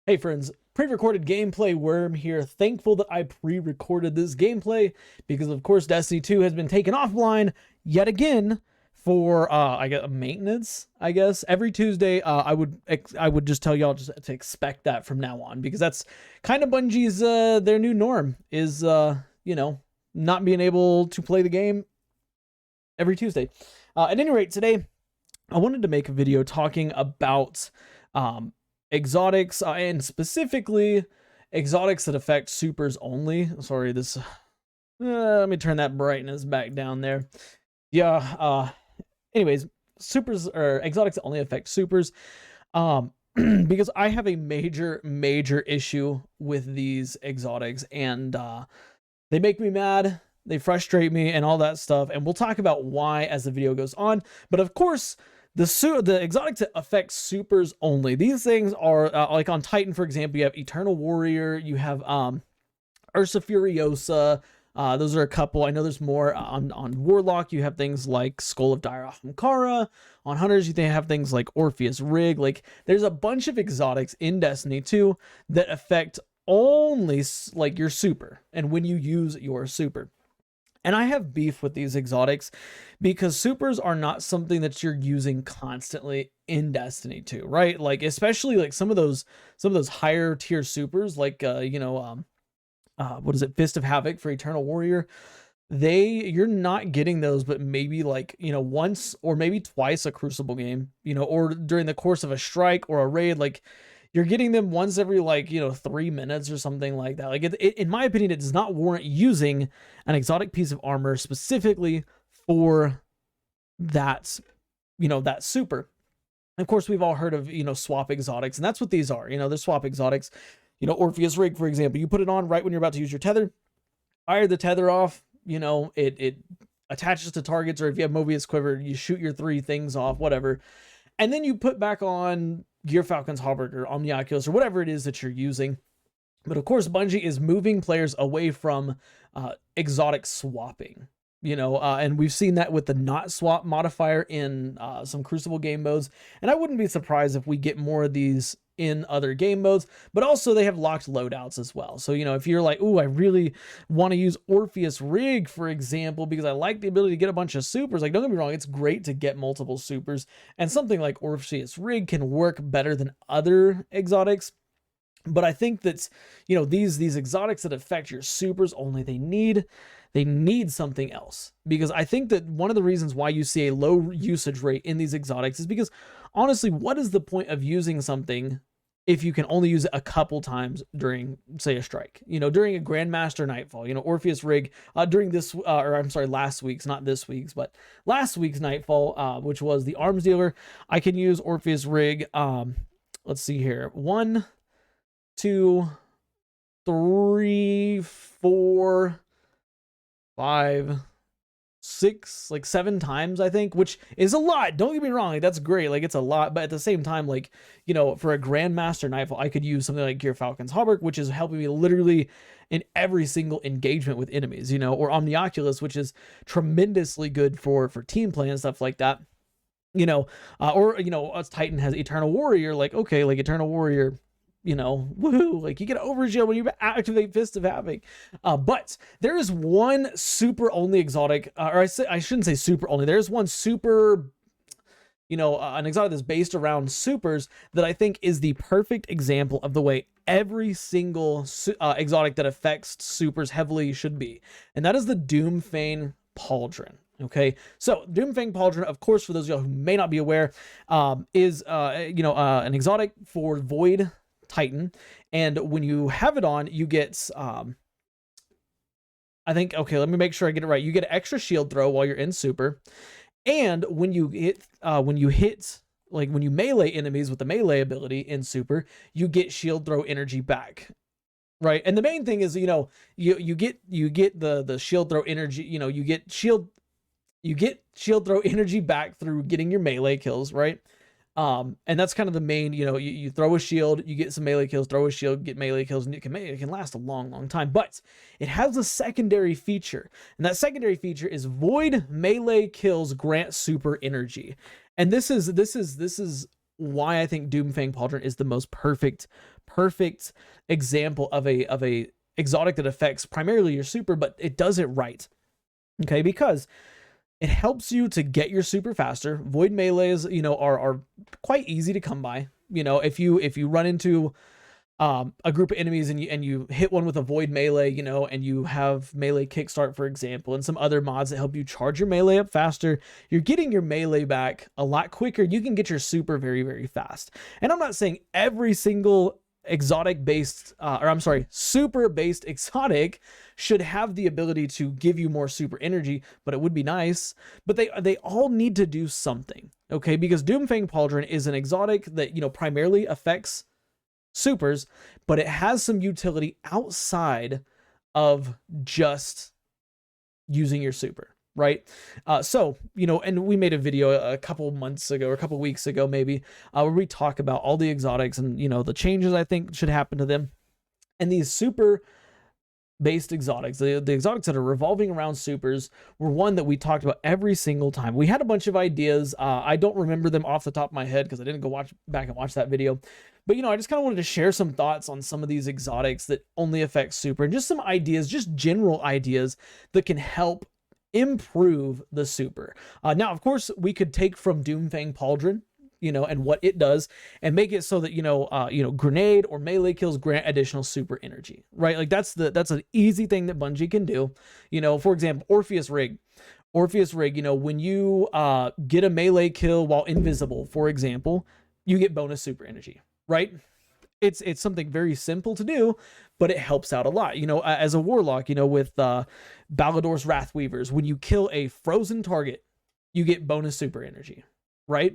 Hey friends, pre-recorded gameplay Worm here. Thankful that I pre-recorded this gameplay because of course Destiny 2 has been taken offline yet again for I guess maintenance, I guess. Every Tuesday I would just tell y'all just to expect that from now on because that's kind of Bungie's their new norm is not being able to play the game every Tuesday. At any rate, today I wanted to make a video talking about exotics and specifically exotics that affect supers only. Sorry, this let me turn that brightness back down there. Yeah, anyways, supers or exotics that only affect supers. Because I have a major issue with these exotics, and they make me mad, they frustrate me, and all that stuff. And we'll talk about why as the video goes on. But of course, the exotics that affect supers only. These things are like on Titan, for example. You have Eternal Warrior, you have Ursa Furiosa. Those are a couple. I know there's more on Warlock. You have things like Skull of Dire Ahamkara. On Hunters, you have things like Orpheus Rig. Like there's a bunch of exotics in Destiny 2 that affect only like your super and when you use your super. And I have beef with these exotics because supers are not something that you're using constantly in Destiny 2, right? Like especially like some of those higher tier supers, like what is it, Fist of Havoc for Eternal Warrior. You're not getting those, but maybe like once or maybe twice a Crucible game, or during the course of a strike or a raid. Like you're getting them once every 3 minutes or something like that. Like in my opinion, it does not warrant using an exotic piece of armor specifically for that, that super. Of course, we've all heard of, swap exotics, and that's what these are. They're swap exotics. Orpheus Rig, for example, you put it on right when you're about to use your tether, fire the tether off, it attaches to targets, or if you have Mobius Quiver, you shoot your 3 things off, whatever. And then you put back on Gear Falcon's Hauberk or Omnioculus or whatever it is that you're using. But of course, Bungie is moving players away from exotic swapping, and we've seen that with the not swap modifier in some Crucible game modes. And I wouldn't be surprised if we get more of these in other game modes, but also they have locked loadouts as well. So, if you're like, ooh, I really want to use Orpheus Rig, for example, because I like the ability to get a bunch of supers. Like, don't get me wrong, it's great to get multiple supers, and something like Orpheus Rig can work better than other exotics. But I think that, these exotics that affect your supers only, they need something else. Because I think that one of the reasons why you see a low usage rate in these exotics is because, honestly, what is the point of using something if you can only use it a couple times during, say, a strike? During a Grandmaster Nightfall, Orpheus Rig, during this, or I'm sorry, last week's, not this week's, but last week's Nightfall, which was the Arms Dealer, I can use Orpheus Rig, let's see here, 1, 2, 3, 4, 5, 6, like 7 times, I think, which is a lot. Don't get me wrong, like, that's great, like it's a lot, but at the same time, like, for a Grandmaster Nightfall, I could use something like Gear Falcon's Hauberk, which is helping me literally in every single engagement with enemies, or Omnioculus, which is tremendously good for team play and stuff like that, or us Titan has Eternal Warrior, like, okay, like Eternal Warrior, woohoo, like you get overshield when you activate Fist of Havoc. But there is one super only exotic, or I shouldn't say super only, there's one super, an exotic that's based around supers that I think is the perfect example of the way every single exotic that affects supers heavily should be. And that is the Doomfang Pauldron. Okay, so Doomfang Pauldron, of course, for those of y'all who may not be aware, is an exotic for Void Titan, and when you have it on, you get I think, okay, let me make sure I get it right, you get an extra shield throw while you're in super, and when you hit like when you melee enemies with the melee ability in super, you get shield throw energy back, right? And the main thing is, you get the shield throw energy, you get shield throw energy back through getting your melee kills, right? And that's kind of the main, you throw a shield, you get some melee kills, throw a shield, get melee kills, and it can last a long time. But it has a secondary feature, and that secondary feature is void melee kills grant super energy. And this is why I think Doomfang Pauldron is the most perfect perfect example of a exotic that affects primarily your super, but it does it right. Okay, because it helps you to get your super faster. Void melees, you know, are quite easy to come by. You know, if you run into a group of enemies and you hit one with a void melee, you know, and you have melee kickstart, for example, and some other mods that help you charge your melee up faster, you're getting your melee back a lot quicker. You can get your super very, very fast. And I'm not saying every single exotic based super based exotic should have the ability to give you more super energy, but it would be nice. But they all need to do something, okay? Because Doomfang Pauldron is an exotic that, you know, primarily affects supers, but it has some utility outside of just using your super, right? So, you know, and we made a video a couple months ago, or a couple weeks ago maybe, where we talk about all the exotics and, you know, the changes I think should happen to them. And these super based exotics, the exotics that are revolving around supers, were one that we talked about every single time. We had a bunch of ideas. I don't remember them off the top of my head because I didn't go back and watch that video. But, you know, I just kind of wanted to share some thoughts on some of these exotics that only affect super, and just some ideas, just general ideas that can help improve the super. Now, of course, we could take from Doomfang Pauldron, you know, and what it does, and make it so that, you know, grenade or melee kills grant additional super energy, right? Like that's an easy thing that Bungie can do. You know, for example, Orpheus Rig, you know, when you get a melee kill while invisible, for example, you get bonus super energy, right? It's something very simple to do, but it helps out a lot. You know, as a warlock, you know, with Ballador's Wrathweavers, when you kill a frozen target, you get bonus super energy, right?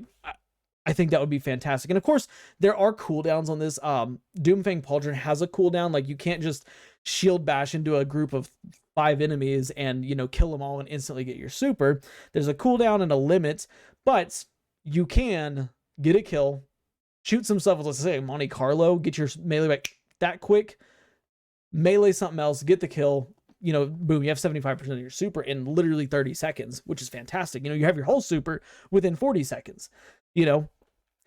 I think that would be fantastic. And of course, there are cooldowns on this. Doomfang Pauldron has a cooldown. Like, you can't just shield bash into a group of 5 enemies and, you know, kill them all and instantly get your super. There's a cooldown and a limit, but you can get a kill, shoot some stuff, let's say Monte Carlo, get your melee back that quick, melee something else, get the kill, you know, boom, you have 75% of your super in literally 30 seconds, which is fantastic. You know, you have your whole super within 40 seconds, you know.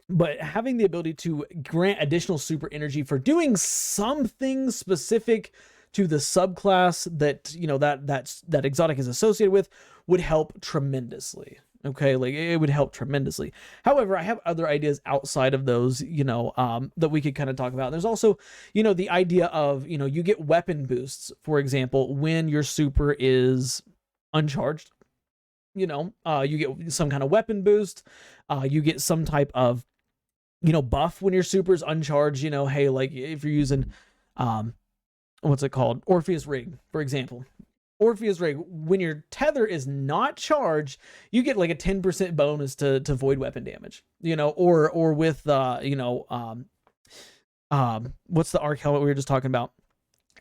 But having the ability to grant additional super energy for doing something specific to the subclass that, you know, that exotic is associated with would help tremendously. Okay, like it would help tremendously. However, I have other ideas outside of those, you know, that we could kind of talk about. There's also, you know, the idea of, you know, you get weapon boosts, for example, when your super is uncharged. You know, you get some kind of weapon boost. You get some type of, you know, buff when your super is uncharged. You know, hey, like if you're using, what's it called? Orpheus Rig, for example. Orpheus Rig, when your tether is not charged, you get like a 10% bonus to void weapon damage, you know, or with, you know, what's the arc helmet we were just talking about?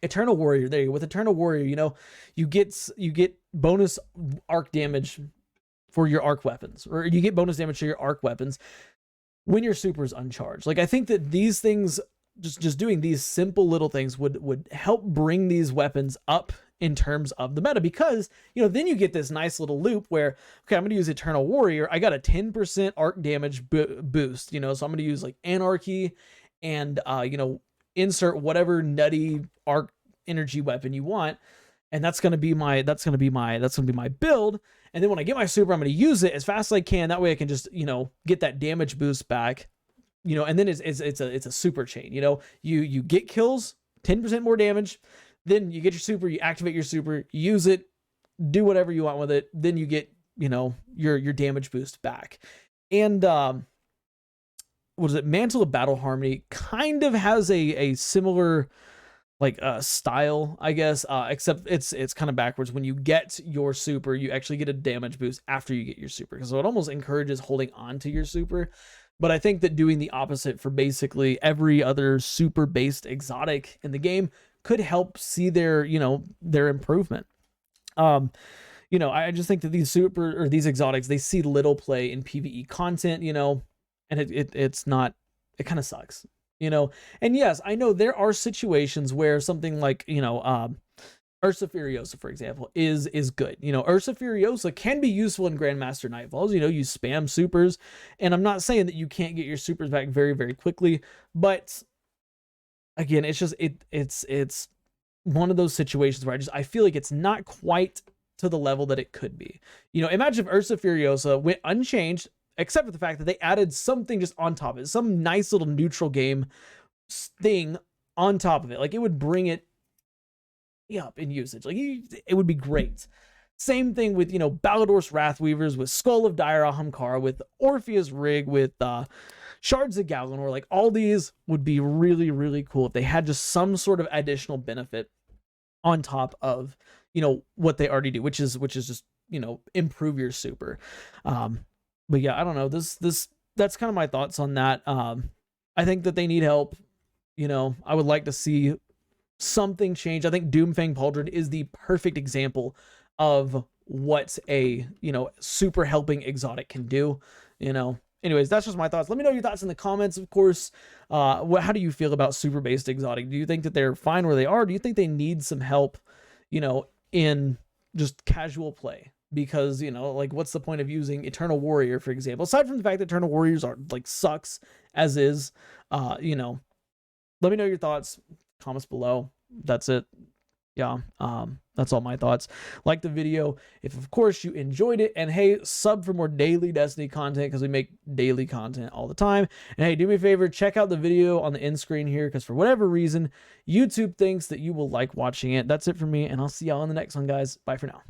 Eternal Warrior. There you go. With Eternal Warrior, you know, you get bonus arc damage for your arc weapons, or you get bonus damage to your arc weapons when your super is uncharged. Like, I think that these things, just doing these simple little things would help bring these weapons up in terms of the meta, because, you know, then you get this nice little loop where, okay, I'm going to use Eternal Warrior. I got a 10% arc damage boost, you know, so I'm going to use like Anarchy and, you know, insert whatever nutty arc energy weapon you want. And that's going to be my build. And then when I get my super, I'm going to use it as fast as I can. That way I can just, you know, get that damage boost back, you know, and then it's a super chain, you know, you get kills, 10% more damage. Then you get your super, you activate your super, use it, do whatever you want with it. Then you get, you know, your damage boost back. And what is it? Mantle of Battle Harmony kind of has a similar like style, I guess, except it's kind of backwards. When you get your super, you actually get a damage boost after you get your super, because so it almost encourages holding on to your super. But I think that doing the opposite for basically every other super based exotic in the game could help see their, you know, their improvement. You know, I just think that these exotics, they see little play in PvE content, you know, and it's not, it kind of sucks, you know. And yes, I know there are situations where something like, you know, Ursa Furiosa, for example, is good. You know, Ursa Furiosa can be useful in Grandmaster Nightfalls. You know, you spam supers, and I'm not saying that you can't get your supers back very, very quickly, but again, it's just it's one of those situations where I feel like it's not quite to the level that it could be. You know, imagine if Ursa Furiosa went unchanged, except for the fact that they added something just on top of it, some nice little neutral game thing on top of it. Like, it would bring it up in usage. Like, it would be great. Same thing with, you know, Ballador's Wrathweavers, with Skull of Dire Ahamkara, with Orpheus Rig, with Shards of Galanor. Like, all these would be really, really cool if they had just some sort of additional benefit on top of, you know, what they already do, which is just, you know, improve your super. But yeah, I don't know. That's kind of my thoughts on that. I think that they need help. You know, I would like to see something change. I think Doomfang Pauldron is the perfect example of what a, you know, super helping exotic can do, you know. Anyways, that's just my thoughts. Let me know your thoughts in the comments, of course. How do you feel about super based exotic? Do you think that they're fine where they are? Do you think they need some help, you know, in just casual play? Because, you know, like, what's the point of using Eternal Warrior, for example? Aside from the fact that Eternal Warriors are, like, sucks as is, you know, let me know your thoughts, comments below. That's it. Yeah, that's all my thoughts. Like the video if, of course, you enjoyed it, and hey, sub for more daily Destiny content, because we make daily content all the time. And hey, do me a favor, check out the video on the end screen here, because for whatever reason, YouTube thinks that you will like watching it. That's it for me, and I'll see y'all in the next one, guys. Bye for now.